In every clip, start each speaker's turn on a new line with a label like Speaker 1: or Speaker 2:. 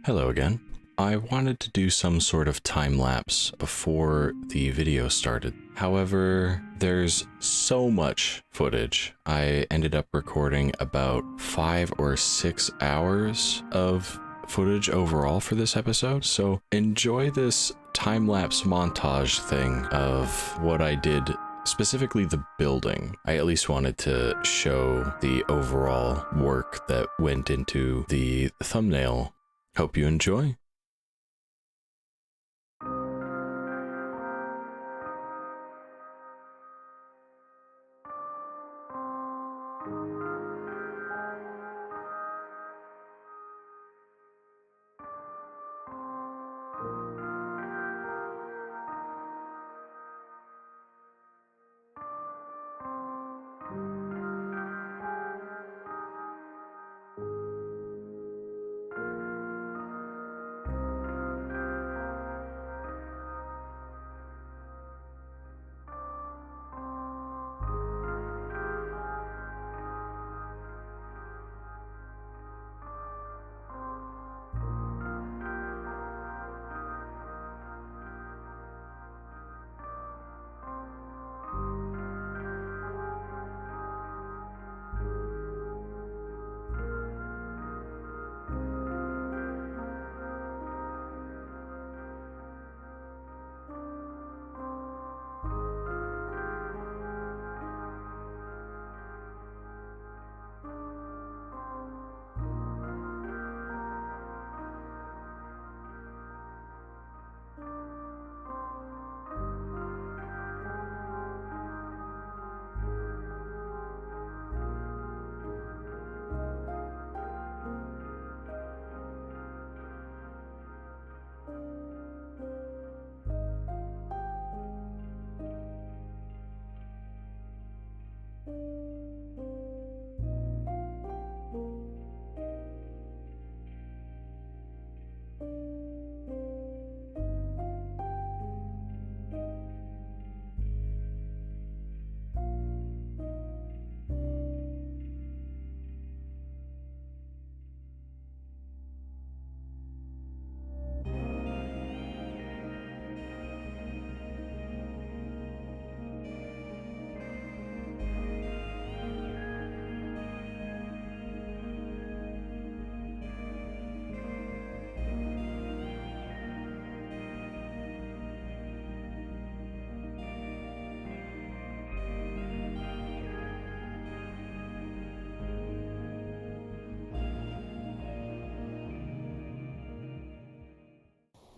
Speaker 1: Hello again. I wanted to do some sort of time lapse before the video started. However, there's so much footage. I ended up recording about 5 or 6 hours of footage overall for this episode. So enjoy this time lapse montage thing of what I did, specifically the building. I at least wanted to show the overall work that went into the thumbnail. Hope you enjoy.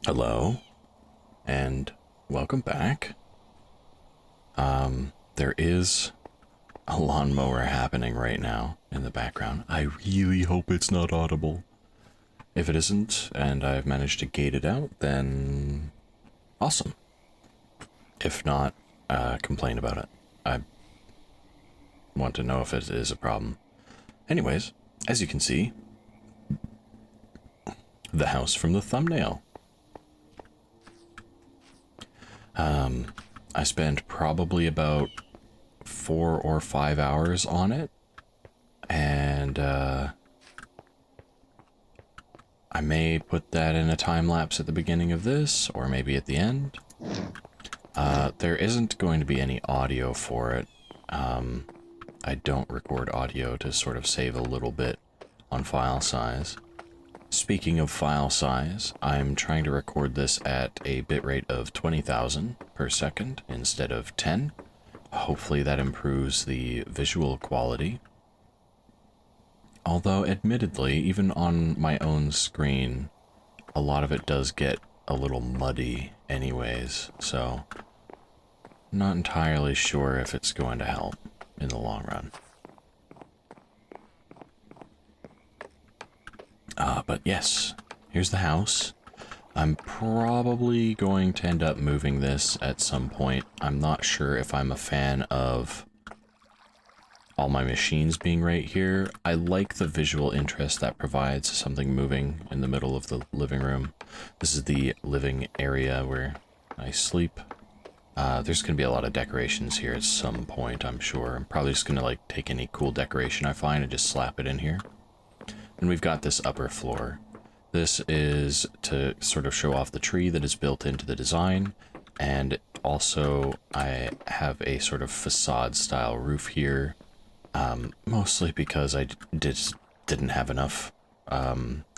Speaker 1: Hello, and welcome back. There is a lawnmower happening right now in the background. I really hope it's not audible. If it isn't, and I've managed to gate it out, then awesome. If not, complain about it. I want to know if it is a problem. Anyways, as you can see, the house from the thumbnail. I spent probably about 4 or 5 hours on it, and I may put that in a time lapse at the beginning of this, or maybe at the end. There isn't going to be any audio for it. I don't record audio to sort of save a little bit on file size. Speaking of file size, I'm trying to record this at a bitrate of 20,000 per second instead of 10. Hopefully that improves the visual quality. Although, admittedly, even on my own screen, a lot of it does get a little muddy anyways, so I'm not entirely sure if it's going to help in the long run. But yes, here's the house. I'm probably going to end up moving this at some point. I'm not sure if I'm a fan of all my machines being right here. I like the visual interest that provides something moving in the middle of the living room. This is the living area where I sleep. There's going to be a lot of decorations here at some point, I'm sure. I'm probably just going to like take any cool decoration I find and just slap it in here. And we've got this upper floor. This is to sort of show off the tree that is built into the design, and also I have a sort of facade style roof here, mostly because I just didn't have enough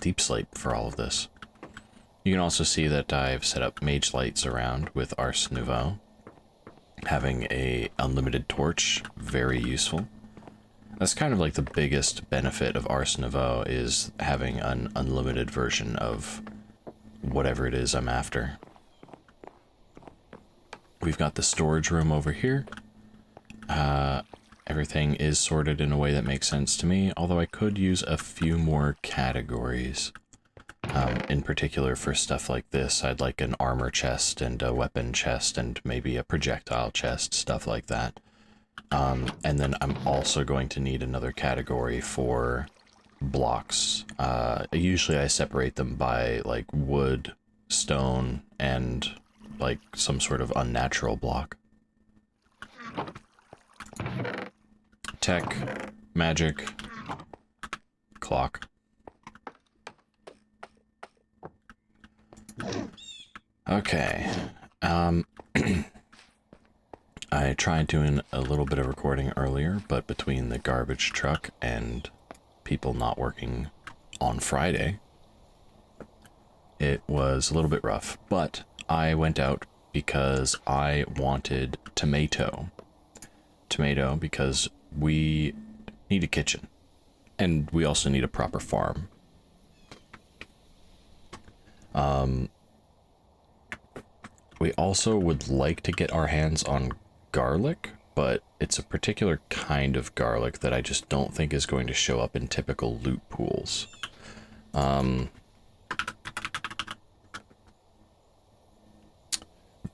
Speaker 1: deep slate for all of this. You can also see that I've set up mage lights around with Ars Nouveau. Having a unlimited torch, very useful. That's kind of like the biggest benefit of Ars Nouveau, is having an unlimited version of whatever it is I'm after. We've got the storage room over here. Everything is sorted in a way that makes sense to me, although I could use a few more categories. In particular for stuff like this, I'd like an armor chest and a weapon chest and maybe a projectile chest, stuff like that. And then I'm also going to need another category for blocks. Usually I separate them by like wood, stone, and like some sort of unnatural block. Tech, magic, clock. Okay, I tried doing a little bit of recording earlier, but between the garbage truck and people not working on Friday, it was a little bit rough. But I went out because I wanted tomato. Tomato because we need a kitchen, and we also need a proper farm. We also would like to get our hands on garlic, but it's a particular kind of garlic that I just don't think is going to show up in typical loot pools.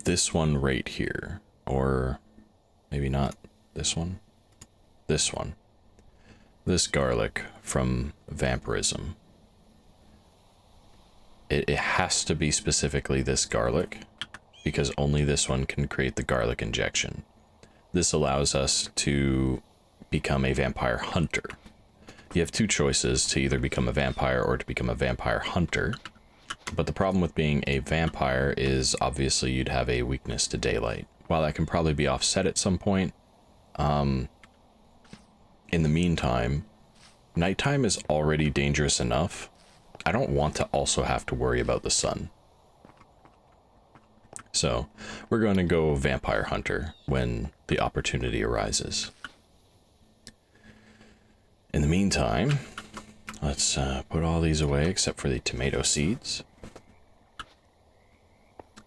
Speaker 1: This one right here, or maybe not this one. This one. This garlic from Vampirism. It has to be specifically this garlic, because only this one can create the garlic injection. This allows us to become a vampire hunter. You have two choices, to either become a vampire or to become a vampire hunter. But the problem with being a vampire is obviously you'd have a weakness to daylight. While that can probably be offset at some point, in the meantime, nighttime is already dangerous enough. I don't want to also have to worry about the sun. So, we're going to go vampire hunter when the opportunity arises. In the meantime, let's put all these away except for the tomato seeds.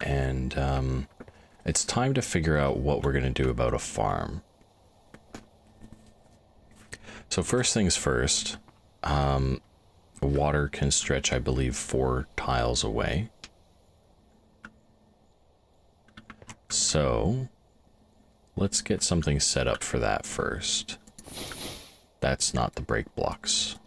Speaker 1: And it's time to figure out what we're going to do about a farm. So first things first, water can stretch, I believe, 4 tiles away. So, let's get something set up for that first. That's not the break blocks.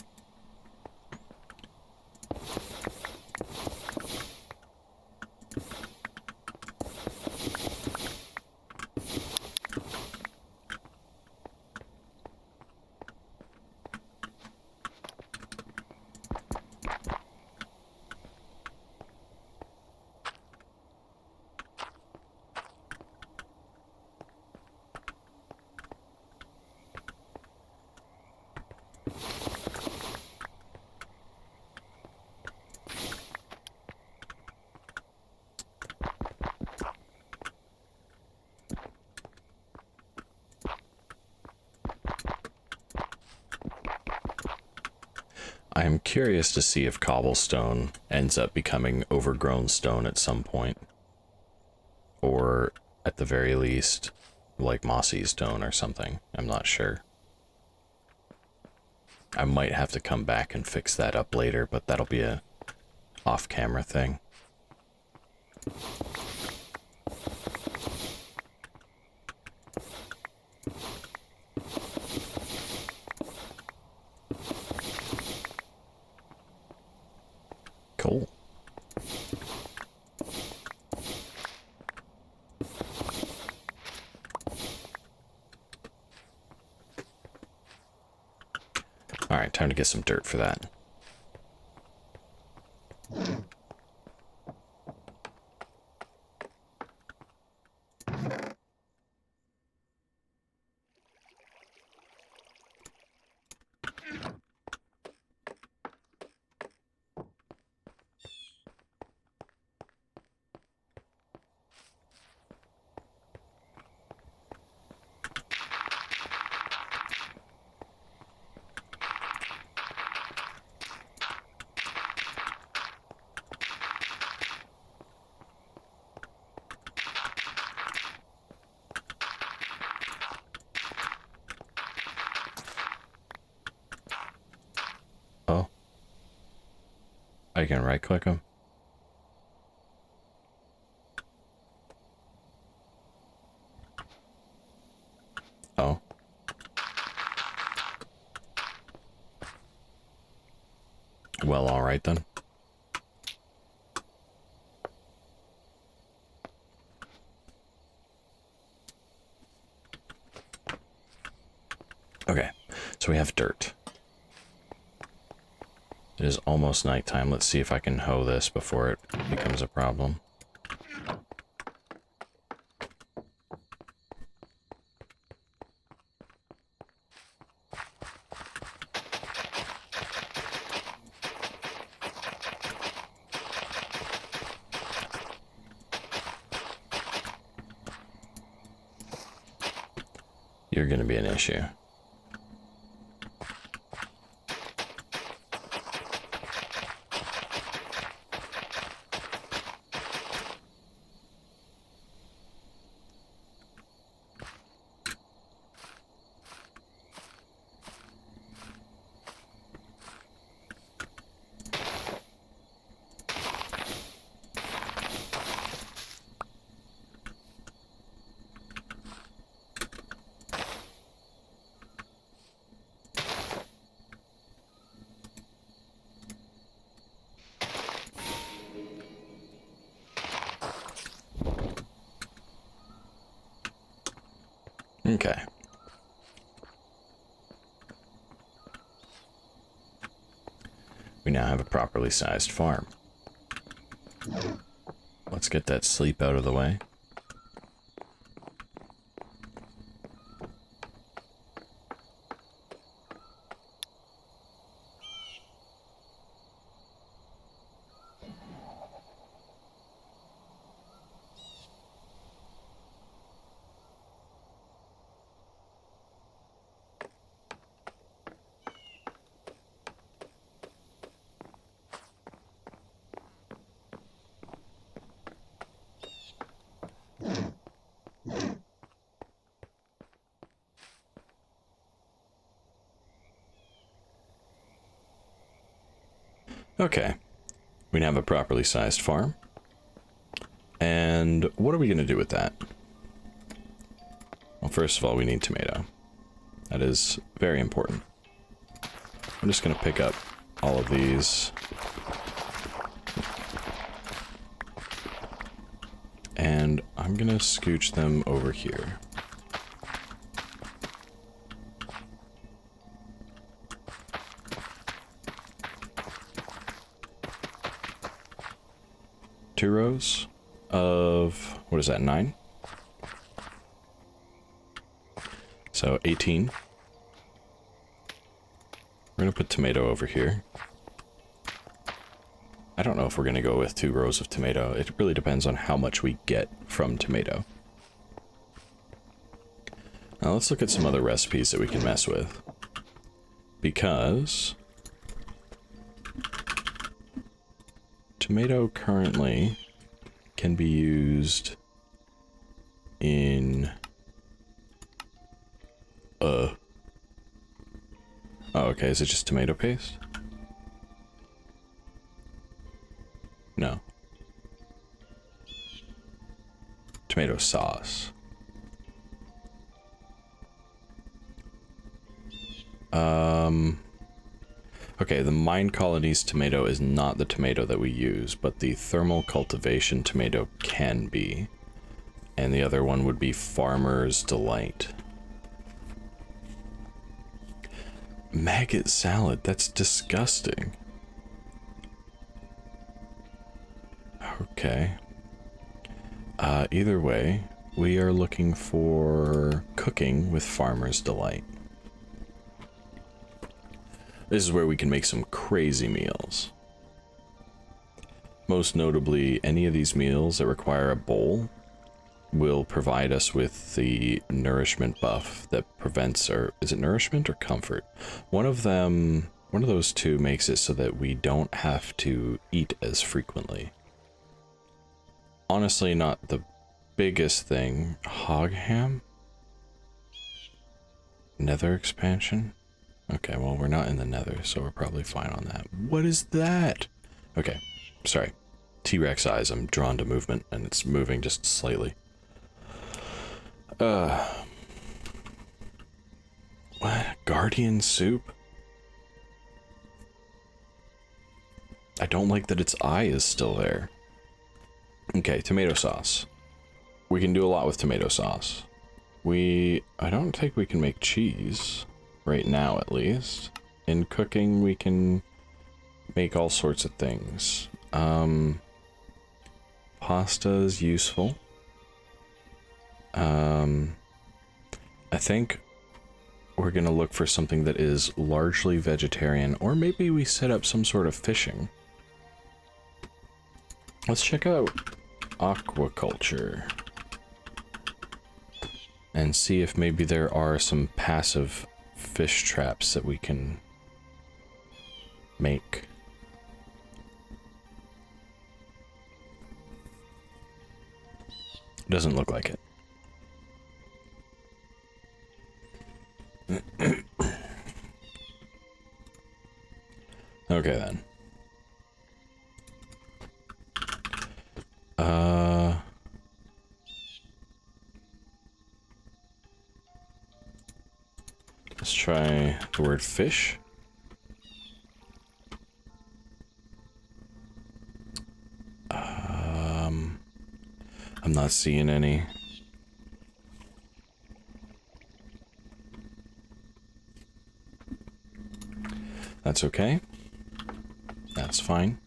Speaker 1: I'm curious to see if cobblestone ends up becoming overgrown stone at some point. Or, at the very least, like mossy stone or something. I'm not sure. I might have to come back and fix that up later, but that'll be a off-camera thing. Cool. All right, time to get some dirt for that. I can right click them. Oh. Well, all right then. Okay, so we have dirt. It is almost nighttime. Let's see if I can hoe this before it becomes a problem. You're going to be an issue. Okay. We now have a properly sized farm. Let's get that sleep out of the way. Okay, we now have a properly sized farm. And what are we going to do with that? Well, first of all, we need tomato. That is very important. I'm just going to pick up all of these. And I'm going to scooch them over here. Two rows of, what is that, 9? So 18. We're gonna put tomato over here. I don't know if we're gonna go with 2 rows of tomato. It really depends on how much we get from tomato. Now let's look at some other recipes that we can mess with. Because tomato currently can be used in oh, okay, is it just tomato paste? No. Tomato sauce. Okay, the Mine Colonies tomato is not the tomato that we use, but the thermal cultivation tomato can be. And the other one would be Farmer's Delight. Maggot salad, that's disgusting. Okay. Either way, we are looking for cooking with Farmer's Delight. This is where we can make some crazy meals. Most notably, any of these meals that require a bowl will provide us with the nourishment buff that prevents, or is it nourishment or comfort? One of those two makes it so that we don't have to eat as frequently. Honestly, not the biggest thing. Hog ham? Nether expansion? Okay, well, we're not in the nether, so we're probably fine on that. What is that? Okay, sorry. T-Rex eyes, I'm drawn to movement, and it's moving just slightly. What? Guardian soup? I don't like that its eye is still there. Okay, tomato sauce. We can do a lot with tomato sauce. I don't think we can make cheese. Right now, at least. In cooking, we can make all sorts of things. Pasta is useful. I think we're gonna look for something that is largely vegetarian, or maybe we set up some sort of fishing. Let's check out aquaculture and see if maybe there are some passive fish traps that we can make. Doesn't look like it. Okay then. Let's try the word fish. I'm not seeing any. That's okay. That's fine.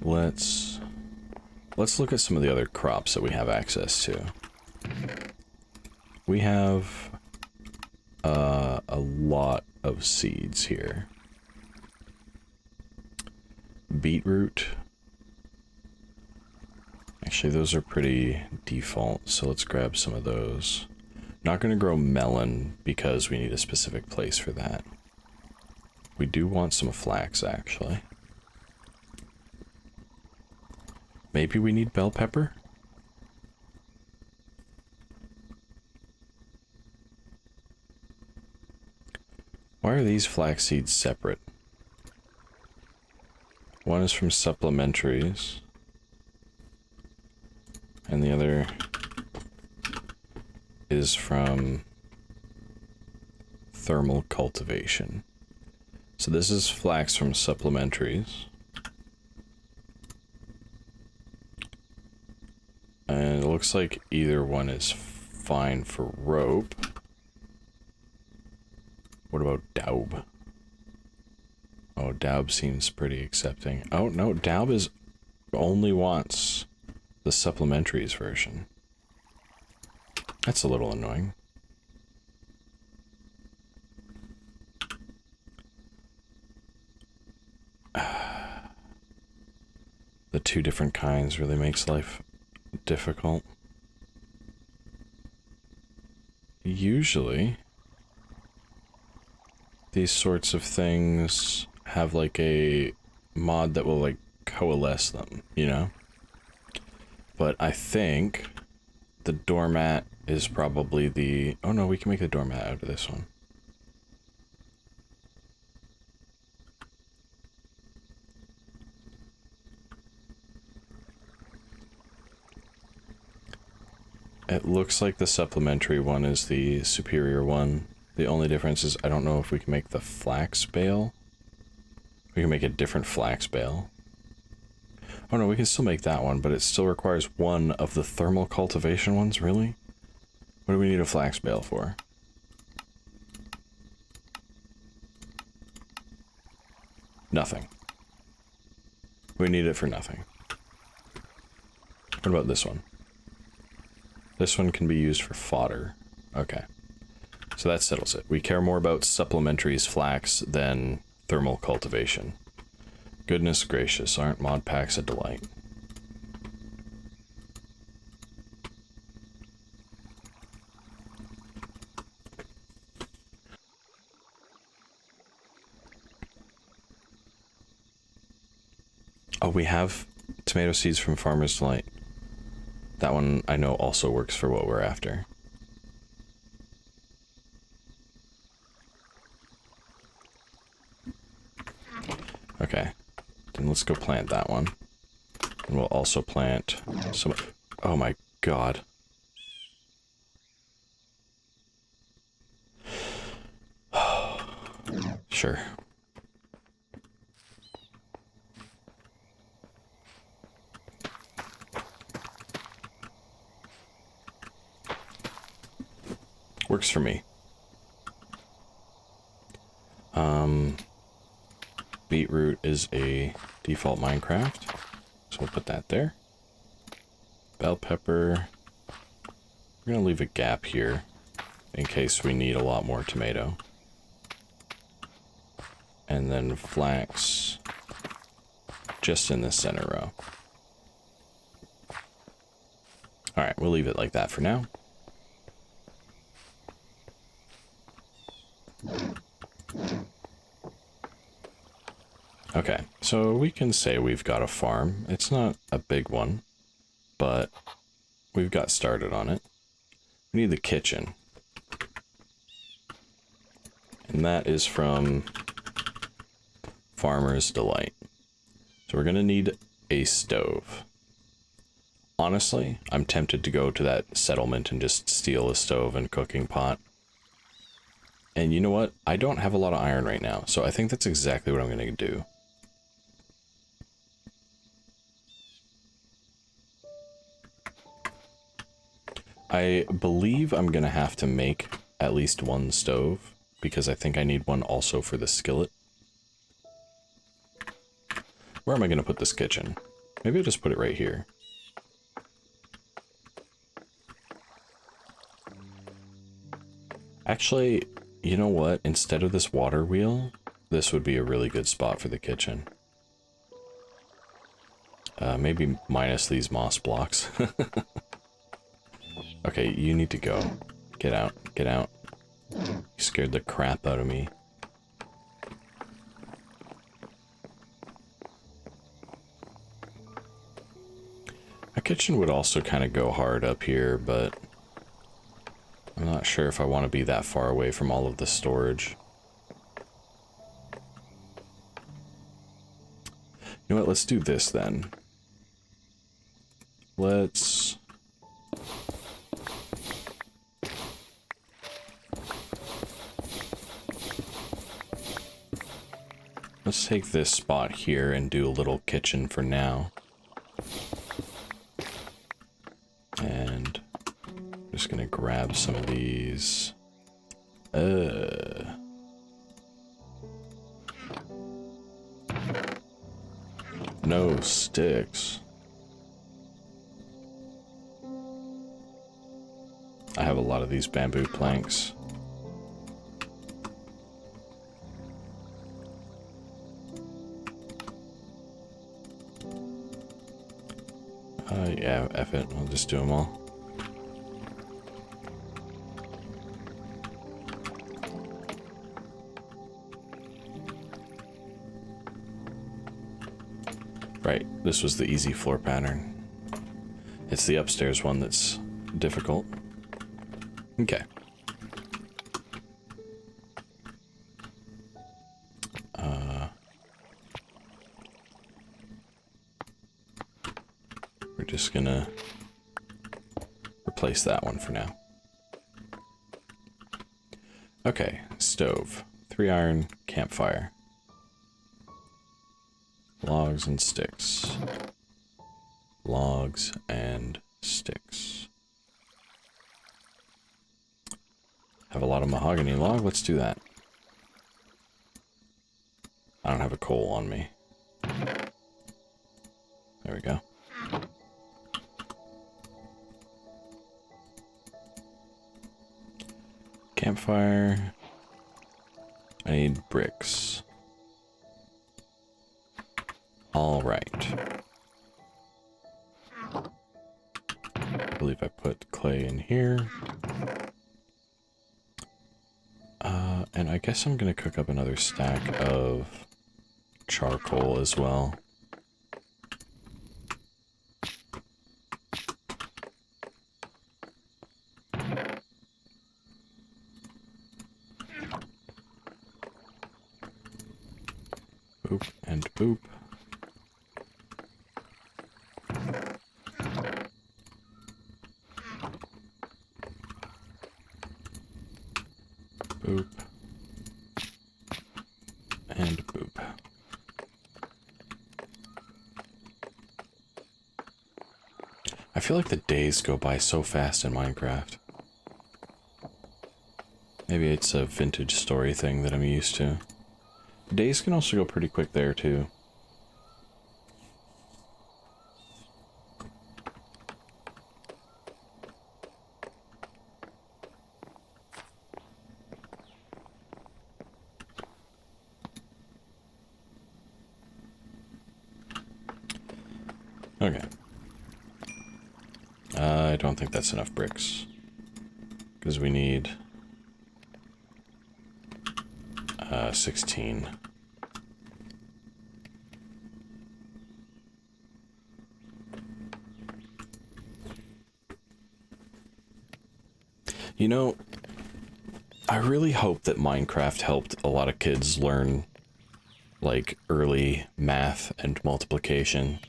Speaker 1: Let's look at some of the other crops that we have access to. We have a lot of seeds here. Beetroot. Actually, those are pretty default, so let's grab some of those. Not going to grow melon because we need a specific place for that. We do want some flax, actually. Maybe we need bell pepper? Why are these flax seeds separate? One is from supplementaries, and the other is from thermal cultivation. So this is flax from supplementaries. And it looks like either one is fine for rope. What about daub? Oh, daub seems pretty accepting. Oh, no, daub is only wants the supplementaries version. That's a little annoying. The two different kinds really makes life difficult. Usually, these sorts of things have like a mod that will like coalesce them, you know? But I think the doormat is probably the... Oh no, we can make the doormat out of this one. It looks like the supplementary one is the superior one. The only difference is I don't know if we can make the flax bale. We can make a different flax bale. Oh no, we can still make that one, but it still requires one of the thermal cultivation ones, really? What do we need a flax bale for? Nothing. We need it for nothing. What about this one? This one can be used for fodder. Okay. So that settles it. We care more about supplementaries flax than thermal cultivation. Goodness gracious, aren't mod packs a delight? Oh, we have tomato seeds from Farmer's Delight. That one I know also works for what we're after. And let's go plant that one. And we'll also plant some... Oh my god. Sure. Works for me. Beetroot is a default Minecraft, so we'll put that there. Bell pepper. We're gonna leave a gap here in case we need a lot more tomato. And then flax just in the center row. Alright, we'll leave it like that for now. Okay, so we can say we've got a farm. It's not a big one, but we've got started on it. We need the kitchen. And that is from Farmer's Delight. So we're going to need a stove. Honestly, I'm tempted to go to that settlement and just steal a stove and cooking pot. And you know what? I don't have a lot of iron right now, so I think that's exactly what I'm going to do. I believe I'm going to have to make at least one stove, because I think I need one also for the skillet. Where am I going to put this kitchen? Maybe I'll just put it right here. Actually, you know what? Instead of this water wheel, this would be a really good spot for the kitchen. Maybe minus these moss blocks. Okay, you need to go. Get out. Get out. You scared the crap out of me. A kitchen would also kind of go hard up here, but I'm not sure if I want to be that far away from all of the storage. You know what? Let's do this then. Let's... Let's take this spot here and do a little kitchen for now. And I'm just gonna grab some of these. No sticks. I have a lot of these bamboo planks. Yeah, F it. I'll just do them all. Right, this was the easy floor pattern. It's the upstairs one that's difficult. Okay. We're just gonna replace that one for now. Okay, stove. 3 iron, campfire. Logs and sticks. Logs and sticks. Have a lot of mahogany log, let's do that. I don't have a coal on me. There we go. Campfire. I need bricks. All right. I believe I put clay in here. And I guess I'm gonna cook up another stack of charcoal as well. Boop and boop. And boop. I feel like the days go by so fast in Minecraft. Maybe it's a vintage story thing that I'm used to. Days can also go pretty quick there, too. Okay. I don't think that's enough bricks. Because we need 16. You know, I really hope that Minecraft helped a lot of kids learn, like, early math and multiplication.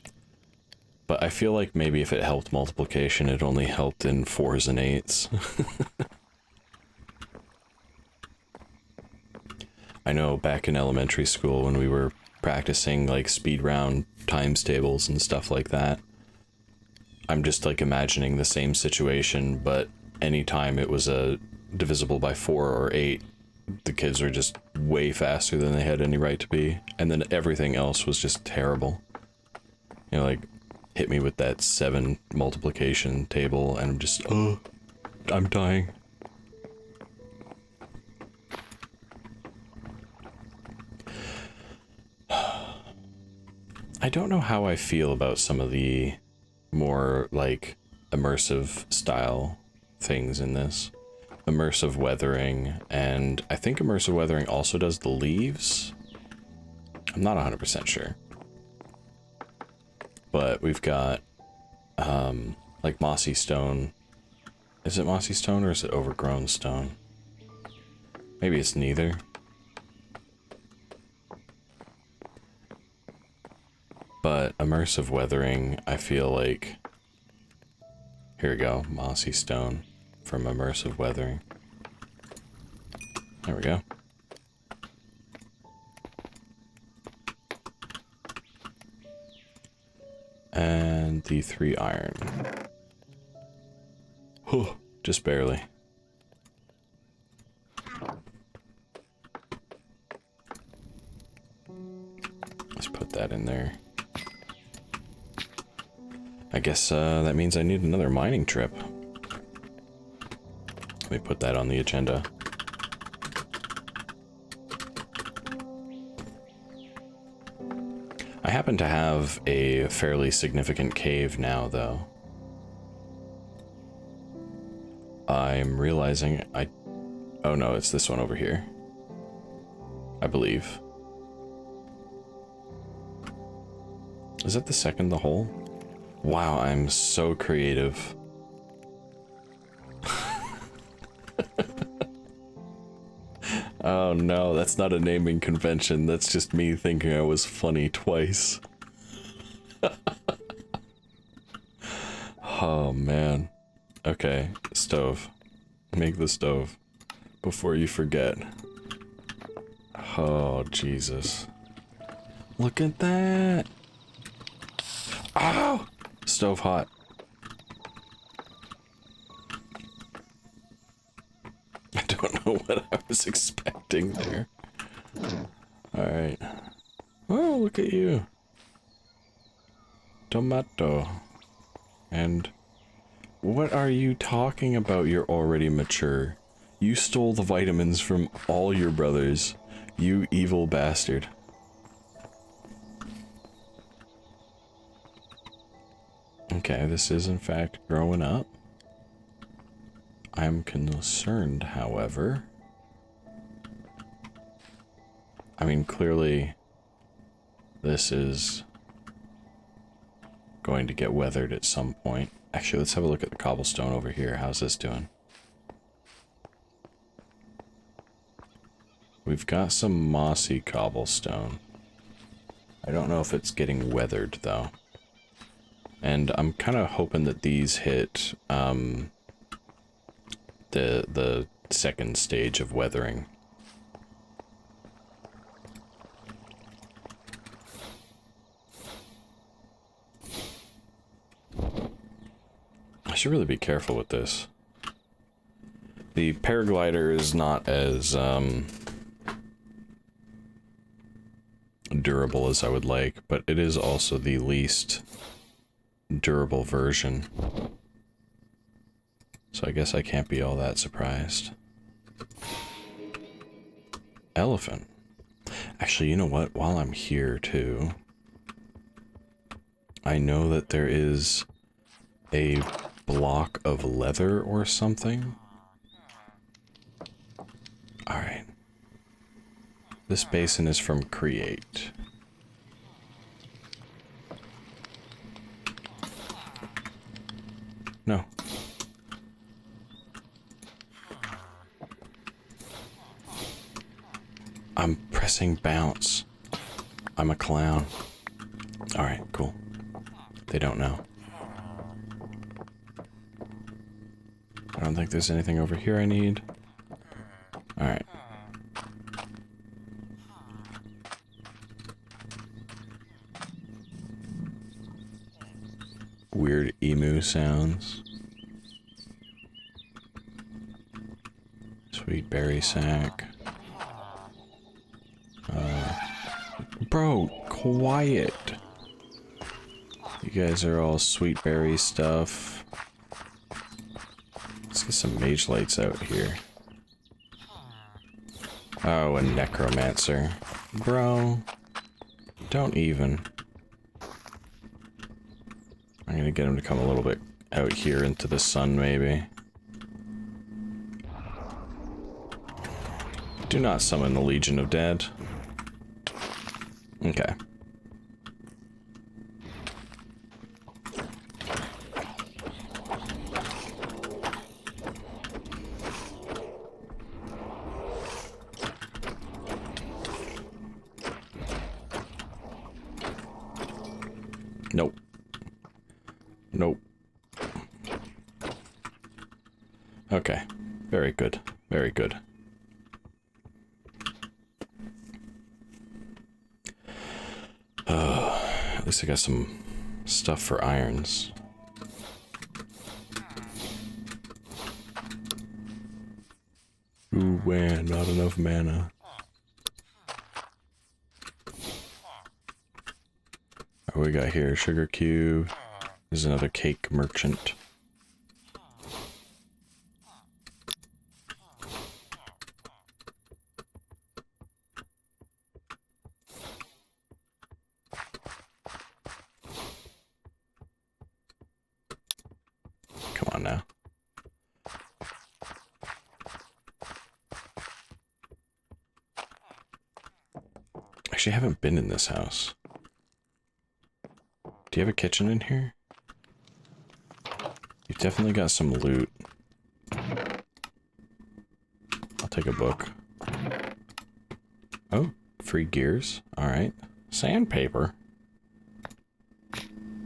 Speaker 1: But I feel like maybe if it helped multiplication, it only helped in 4s and 8s. I know back in elementary school when we were practicing like speed round times tables and stuff like that, I'm just like imagining the same situation, but anytime it was a divisible by 4 or 8, the kids were just way faster than they had any right to be, and then everything else was just terrible. You know, like, hit me with that 7 multiplication table, and I'm just, oh, I'm dying. I don't know how I feel about some of the more, like, immersive style things in this. Immersive weathering, and I think immersive weathering also does the leaves. I'm not 100% sure. But we've got, like mossy stone. Is it mossy stone or is it overgrown stone? Maybe it's neither. But immersive weathering, I feel like... Here we go, mossy stone from immersive weathering. There we go. And the 3 iron. Whew, just barely. Let's put that in there. I guess that means I need another mining trip. Let me put that on the agenda. I happen to have a fairly significant cave now, though. I'm realizing oh no, it's this one over here. I believe. Is that the second the hole? Wow, I'm so creative. Oh no, that's not a naming convention. That's just me thinking I was funny twice. Oh man. Okay, stove. Make the stove before you forget. Oh, Jesus. Look at that. Ow! Stove hot. I don't know what I was expecting there. Alright. Oh, look at you. Tomato. And what are you talking about? You're already mature. You stole the vitamins from all your brothers. You evil bastard. Okay, this is in fact growing up. I'm concerned, however. I mean, clearly this is going to get weathered at some point. Actually, let's have a look at the cobblestone over here. How's this doing? We've got some mossy cobblestone. I don't know if it's getting weathered, though. And I'm kind of hoping that these hit the second stage of weathering. should really be careful with this. The paraglider is not as durable as I would like, but it is also the least durable version. So I guess I can't be all that surprised. Elephant. Actually, you know what? While I'm here too, I know that there is a block of leather or something. Alright. This basin is from Create. No. I'm pressing bounce. I'm a clown. Alright, cool. They don't know. I don't think there's anything over here I need. Alright. Weird emu sounds. Sweet berry sack. Bro, quiet. You guys are all sweet berry stuff. Let's get some mage lights out here. Oh, a necromancer. Bro, don't even. I'm gonna get him to come a little bit out here into the sun, maybe. Do not summon the Legion of Dead. Okay. Nope. Nope. Okay. Very good. Very good. At least I got some stuff for irons. Ooh, man, not enough mana. What we got here? Sugar cube. There's another cake merchant. Come on now. Actually, I haven't been in this house. Do you have a kitchen in here? You've definitely got some loot. I'll take a book. Oh, free gears. Alright. Sandpaper.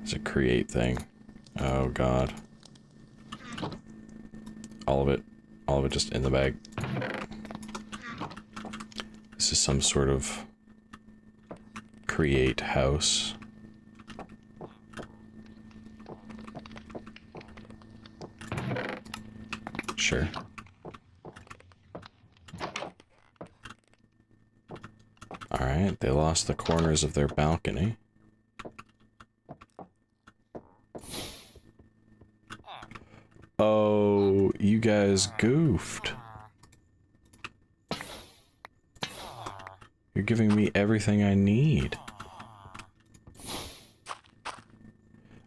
Speaker 1: It's a create thing. Oh god. All of it just in the bag. This is some sort of create house. Sure. Alright, they lost the corners of their balcony. Oh, you guys goofed. You're giving me everything I need.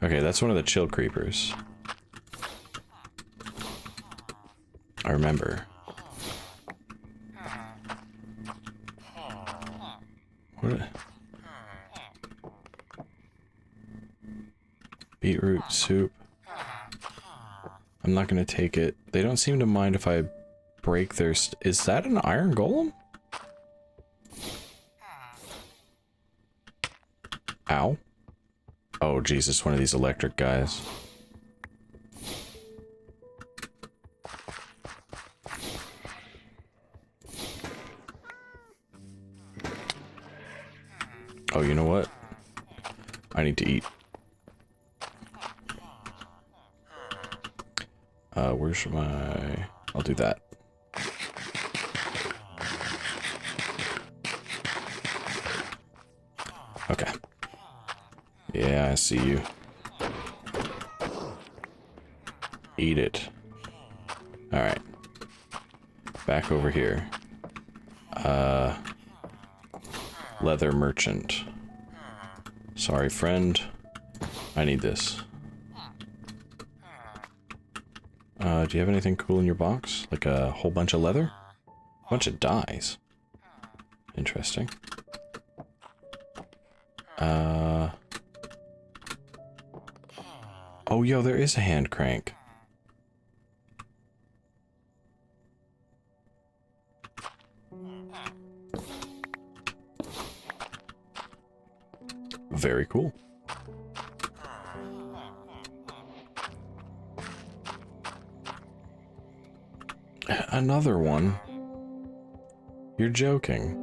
Speaker 1: Okay, that's one of the chill creepers. I remember. What? Beetroot soup. I'm not gonna take it. They don't seem to mind if I break their is that an iron golem? Ow. Oh Jesus, one of these electric guys. Oh, you know what? I need to eat. Where's my... I'll do that. Okay. Yeah, I see you. Eat it. Alright. Back over here. Leather merchant. Sorry, friend. I need this. Do you have anything cool in your box? Like a whole bunch of leather? A bunch of dyes. Interesting. Oh, yo, there is a hand crank. Very cool. Another one? You're joking.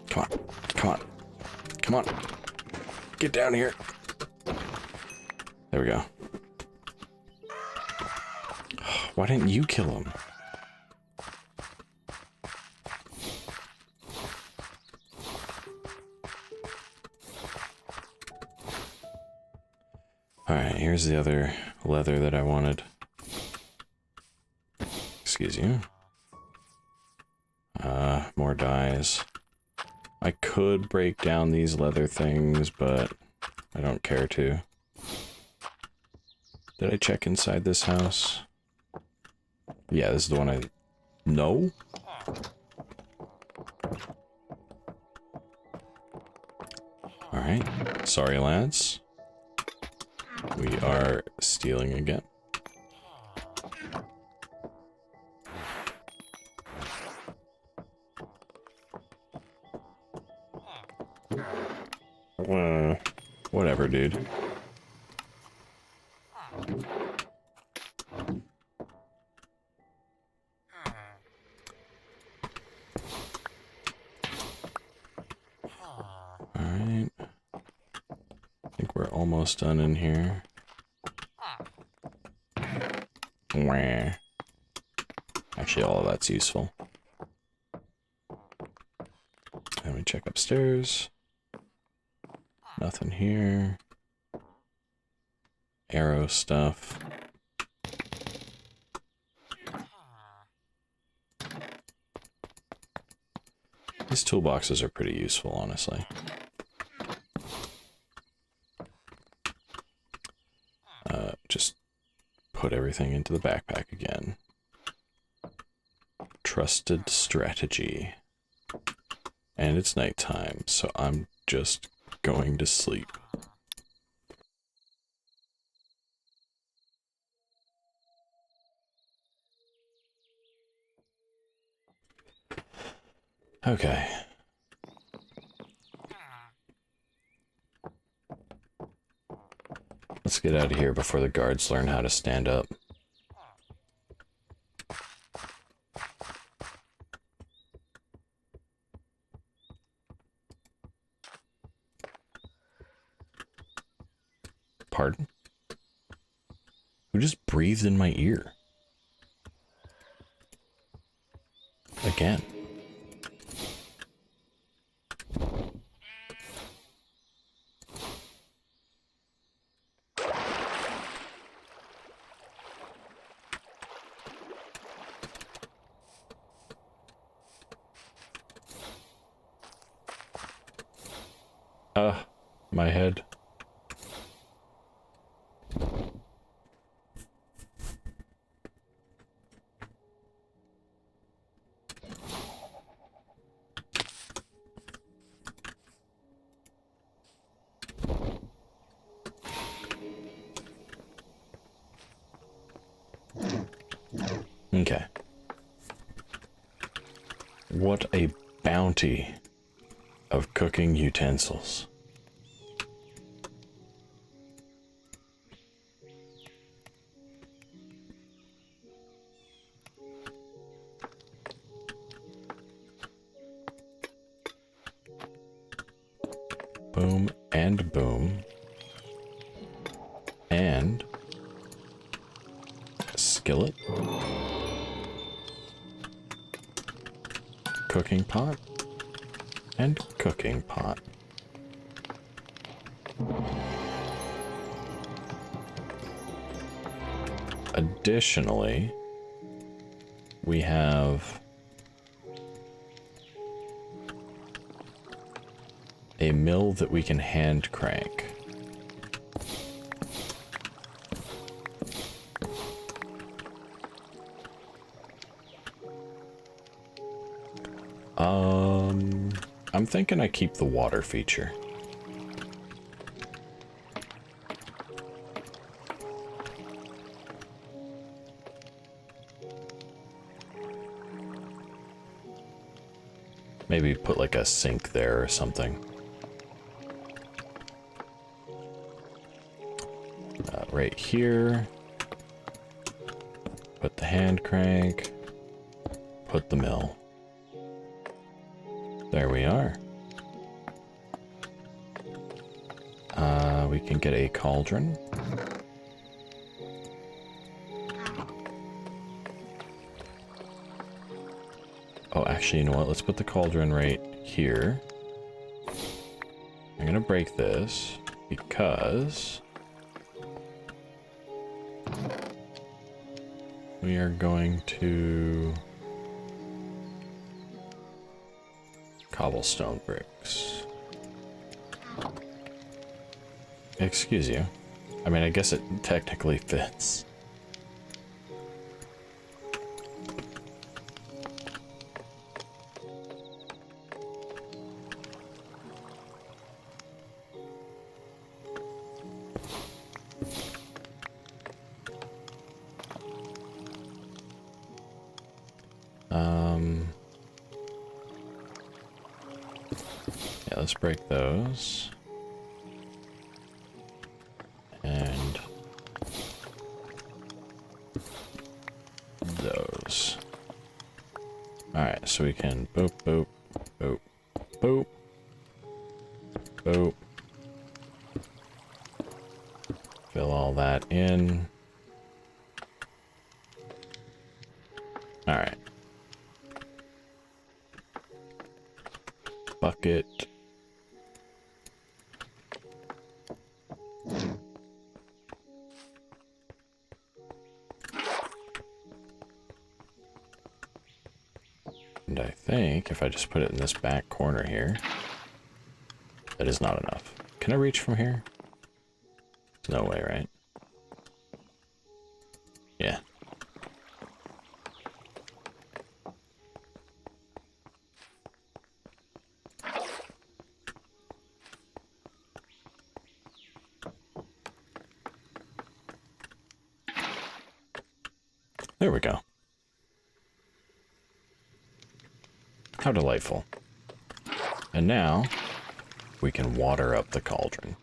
Speaker 1: Come on. Come on. Come on. Get down here. There we go. Why didn't you kill him? Alright, here's the other leather that I wanted. Excuse you. More dyes. I could break down these leather things, but I don't care to. Did I check inside this house? Yeah, this is the one I... No? Alright. Sorry, lads. We are stealing again. Whatever, dude. Alright. I think we're almost done in here. Actually, all of that's useful. Let me check upstairs. Nothing here. Arrow stuff. These toolboxes are pretty useful, honestly. Just put everything into the backpack again. Trusted strategy. And it's nighttime, so I'm just going to sleep. Okay. Let's get out of here before the guards learn how to stand up. Pardon? Who just breathed in my ear? Again. My head. Okay. What a bounty of cooking utensils. Boom and boom. And skillet. Cooking pot. And cooking pot. Additionally, we have a mill that we can hand crank. I'm thinking I keep the water feature. Maybe put like a sink there or something. Right here. Put the hand crank. Put the mill. There we are. We can get a cauldron. Oh, actually, you know what? Let's put the cauldron right here. I'm gonna break this because we are going to cobblestone bricks. Excuse you. I mean, I guess it technically fits. Yeah, let's break those. And those. Alright, so we can boop, boop, boop, boop, boop. Fill all that in. Alright. Bucket. And I think if I just put it in this back corner here, that is not enough. Can I reach from here? No way, right? Yeah. There we go. How delightful. And now we can water up the cauldron.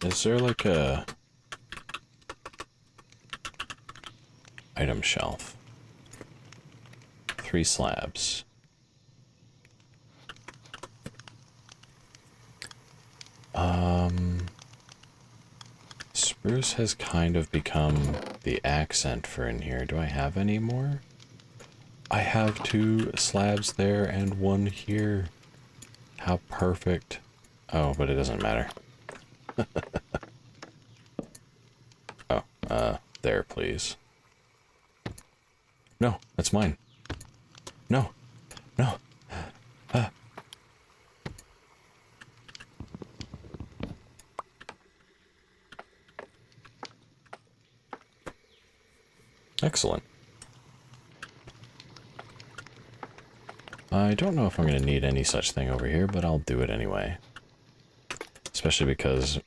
Speaker 1: Is there like a item shelf? 3 slabs. Spruce has kind of become the accent for in here. Do I have any more? I have 2 slabs there and 1 here. How perfect. Oh, but it doesn't matter. Oh, there, please. No, that's mine. No, no. Excellent. I don't know if I'm going to need any such thing over here, but I'll do it anyway. Especially because...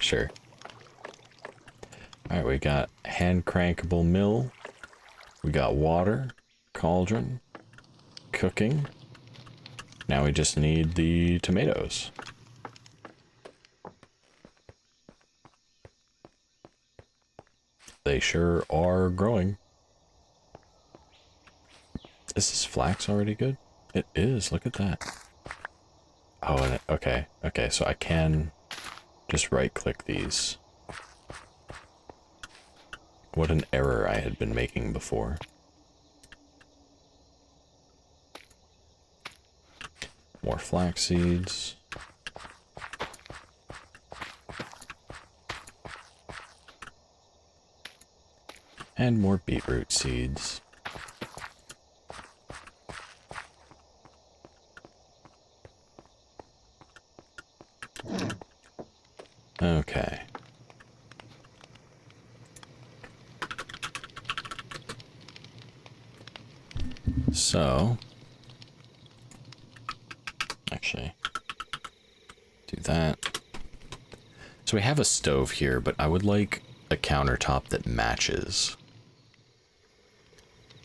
Speaker 1: Sure. Alright, we got hand crankable mill. We got water, cauldron, cooking. Now we just need the tomatoes. They sure are growing. Is this flax already good? It is, look at that. Oh, and okay, so I can just right-click these. What an error I had been making before. More flax seeds. And more beetroot seeds. Okay. So, actually, do that. So we have a stove here, but I would like a countertop that matches.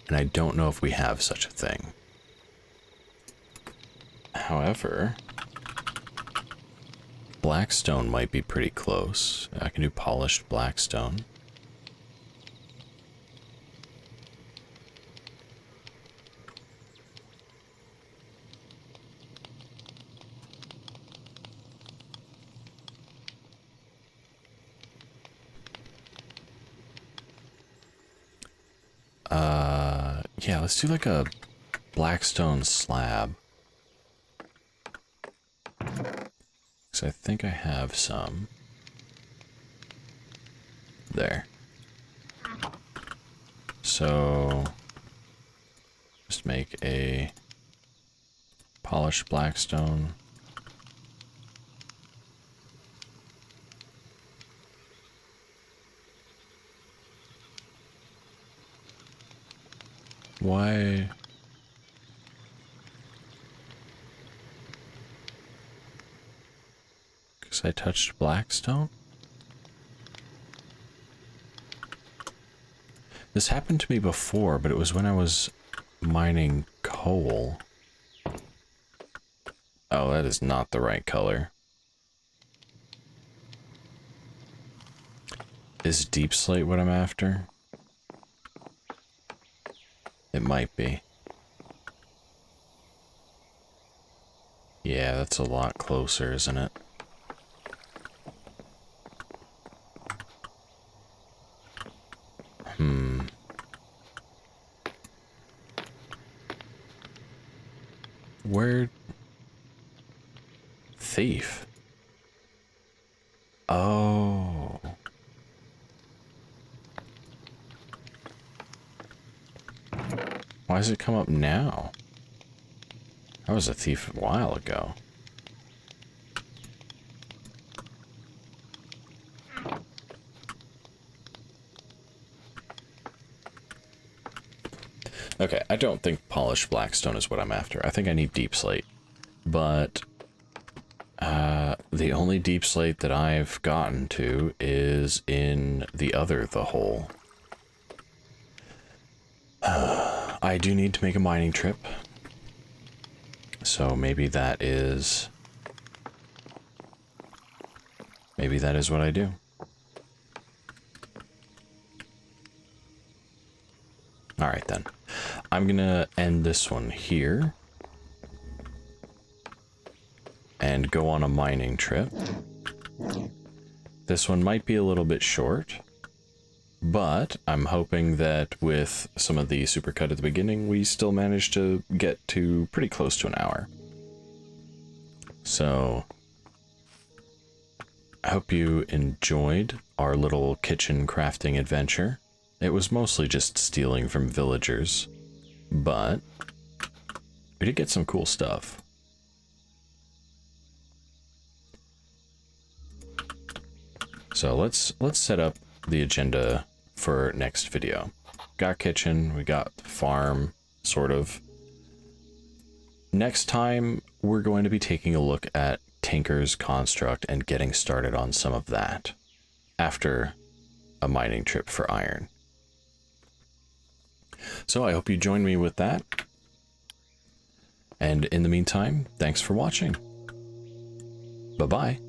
Speaker 1: And I don't know if we have such a thing. However, blackstone might be pretty close. I can do polished blackstone. Yeah, let's do like a blackstone slab. Because I think I have some. There. So, just make a polished blackstone. Why? Because I touched blackstone? This happened to me before, but it was when I was mining coal. Oh, that is not the right color. Is deep slate what I'm after? It might be. Yeah, that's a lot closer, isn't it? Where? Thief. Oh. Why does it come up now? I was a thief a while ago. Okay, I don't think polished blackstone is what I'm after. I think I need deep slate. But the only deep slate that I've gotten to is in the hole. I do need to make a mining trip. So maybe that is what I do. Alright then. I'm gonna end this one here. And go on a mining trip. This one might be a little bit short. But I'm hoping that with some of the supercut at the beginning, we still manage to get to pretty close to an hour. So, I hope you enjoyed our little kitchen crafting adventure. It was mostly just stealing from villagers, but we did get some cool stuff. So let's set up the agenda for next video. Got kitchen, we got farm, sort of. Next time, we're going to be taking a look at Tinker's Construct and getting started on some of that after a mining trip for iron. So I hope you join me with that. And in the meantime, thanks for watching. Bye-bye.